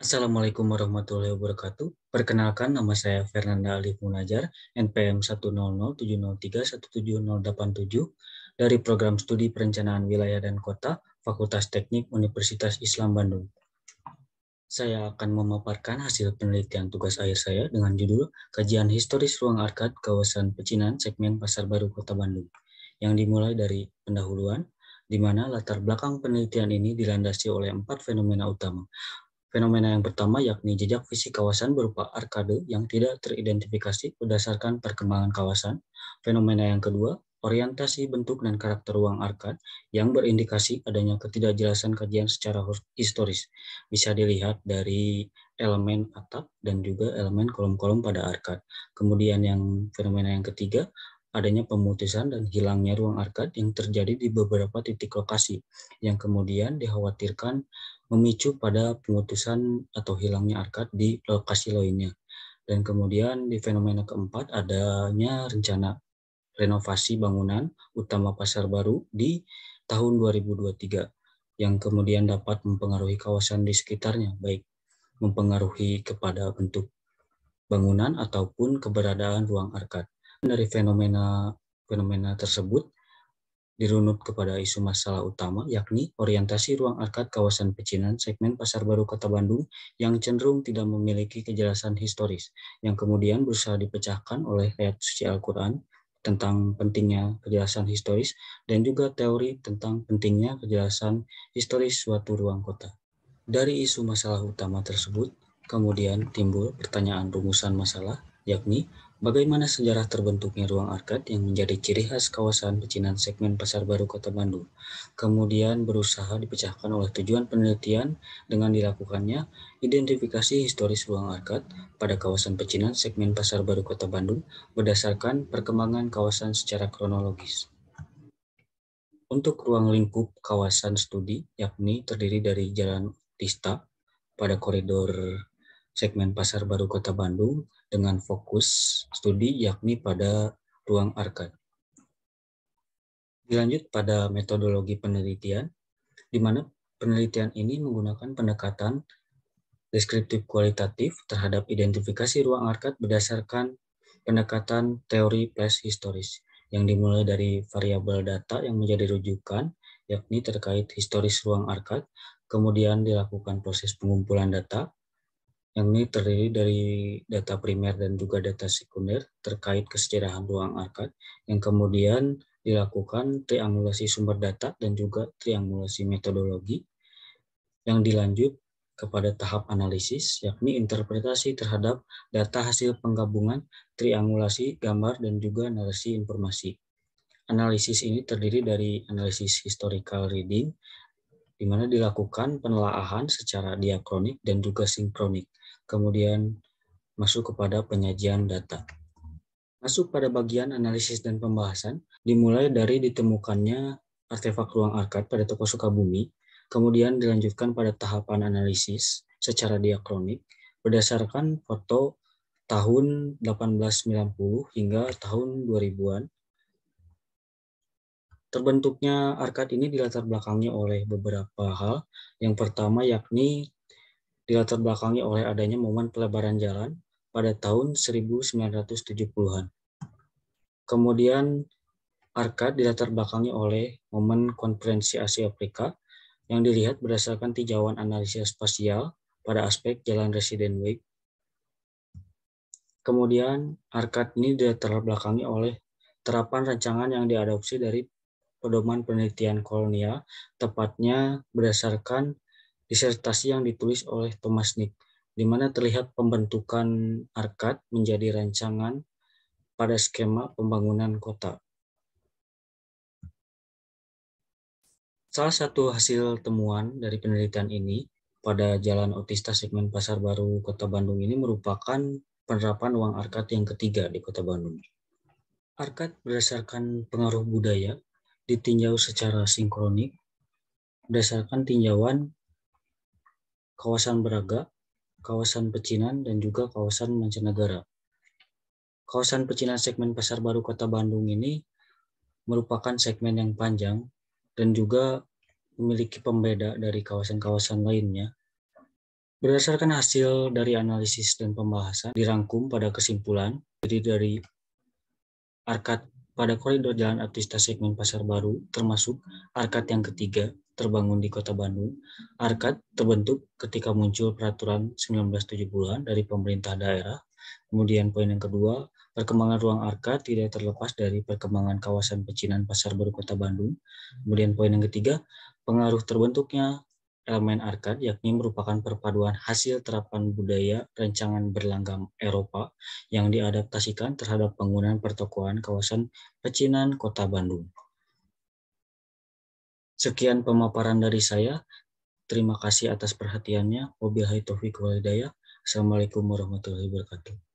Assalamualaikum warahmatullahi wabarakatuh. Perkenalkan, nama saya Fernanda Alif Munajar, NPM 10070317087 dari Program Studi Perencanaan Wilayah dan Kota, Fakultas Teknik Universitas Islam Bandung. Saya akan memaparkan hasil penelitian tugas akhir saya dengan judul Kajian Historis Ruang Arkad Kawasan Pecinan Segmen Pasar Baru Kota Bandung, yang dimulai dari pendahuluan, di mana latar belakang penelitian ini dilandasi oleh 4 fenomena utama. Fenomena yang pertama yakni jejak fisik kawasan berupa arkade yang tidak teridentifikasi berdasarkan perkembangan kawasan. Fenomena yang kedua, orientasi bentuk dan karakter ruang arkad yang berindikasi adanya ketidakjelasan kajian secara historis. Bisa dilihat dari elemen atap dan juga elemen kolom-kolom pada arkad. Kemudian fenomena yang ketiga, adanya pemutusan dan hilangnya ruang arkad yang terjadi di beberapa titik lokasi yang kemudian dikhawatirkan memicu pada pemutusan atau hilangnya arkad di lokasi lainnya. Dan kemudian di fenomena keempat adanya rencana renovasi bangunan utama pasar baru di tahun 2023 yang kemudian dapat mempengaruhi kawasan di sekitarnya, baik mempengaruhi kepada bentuk bangunan ataupun keberadaan ruang arkad. Dari fenomena tersebut dirunut kepada isu masalah utama, yakni orientasi ruang arkad kawasan pecinan segmen Pasar Baru Kota Bandung yang cenderung tidak memiliki kejelasan historis, yang kemudian berusaha dipecahkan oleh ayat suci Al-Quran tentang pentingnya kejelasan historis dan juga teori tentang pentingnya kejelasan historis suatu ruang kota. Dari isu masalah utama tersebut, kemudian timbul pertanyaan rumusan masalah, yakni bagaimana sejarah terbentuknya ruang arkad yang menjadi ciri khas kawasan pecinan segmen Pasar Baru Kota Bandung. Kemudian berusaha dipecahkan oleh tujuan penelitian dengan dilakukannya identifikasi historis ruang arkad pada kawasan pecinan segmen Pasar Baru Kota Bandung berdasarkan perkembangan kawasan secara kronologis. Untuk ruang lingkup kawasan studi, yakni terdiri dari Jalan Tista pada koridor segmen Pasar Baru Kota Bandung dengan fokus studi yakni pada ruang arkad. Dilanjut pada metodologi penelitian, di mana penelitian ini menggunakan pendekatan deskriptif kualitatif terhadap identifikasi ruang arkad berdasarkan pendekatan teori plus historis yang dimulai dari variabel data yang menjadi rujukan, yakni terkait historis ruang arkad, kemudian dilakukan proses pengumpulan data, yang ini terdiri dari data primer dan juga data sekunder terkait kesejarahan ruang arkad, yang kemudian dilakukan triangulasi sumber data dan juga triangulasi metodologi, yang dilanjut kepada tahap analisis, yakni interpretasi terhadap data hasil penggabungan, triangulasi, gambar, dan juga narasi informasi. Analisis ini terdiri dari analisis historical reading, di mana dilakukan penelaahan secara diakronik dan juga sinkronik. Kemudian masuk kepada penyajian data. Masuk pada bagian analisis dan pembahasan, dimulai dari ditemukannya artefak ruang arkad pada toko Sukabumi, kemudian dilanjutkan pada tahapan analisis secara diakronik berdasarkan foto tahun 1890 hingga tahun 2000-an. Terbentuknya arkad ini dilatar belakangi oleh beberapa hal. Yang pertama yakni dilatar belakangi oleh adanya momen pelebaran jalan pada tahun 1970-an. Kemudian arkad dilatar belakangi oleh momen konferensi Asia Afrika yang dilihat berdasarkan tinjauan analisis spasial pada aspek jalan Resident Way. Kemudian arkad ini dilatar belakangi oleh terapan rancangan yang diadopsi dari pedoman penelitian kolonial, tepatnya berdasarkan disertasi yang ditulis oleh Thomas Nick, di mana terlihat pembentukan arkad menjadi rancangan pada skema pembangunan kota. Salah satu hasil temuan dari penelitian ini pada Jalan Otista segmen Pasar Baru Kota Bandung ini merupakan penerapan ruang arkad yang ketiga di Kota Bandung. Arkad berdasarkan pengaruh budaya ditinjau secara sinkronik berdasarkan tinjauan kawasan Braga, kawasan Pecinan, dan juga kawasan mancanegara. Kawasan Pecinan segmen Pasar Baru Kota Bandung ini merupakan segmen yang panjang dan juga memiliki pembeda dari kawasan-kawasan lainnya, Berdasarkan hasil dari analisis dan pembahasan, dirangkum pada kesimpulan, jadi dari arkad pada koridor Jalan Artista segmen Pasar Baru, termasuk arkad yang ketiga, terbangun di Kota Bandung. Arkad terbentuk ketika muncul peraturan 1970-an dari pemerintah daerah. Kemudian poin yang kedua, perkembangan ruang arkad tidak terlepas dari perkembangan kawasan pecinan Pasar Baru Kota Bandung. Kemudian poin yang ketiga, pengaruh terbentuknya elemen arkad yakni merupakan perpaduan hasil terapan budaya rancangan berlanggam Eropa yang diadaptasikan terhadap bangunan pertokoan kawasan pecinan Kota Bandung. Sekian pemaparan dari saya. Terima kasih atas perhatiannya. Wabillahi taufiq wal hidayah. Assalamualaikum warahmatullahi wabarakatuh.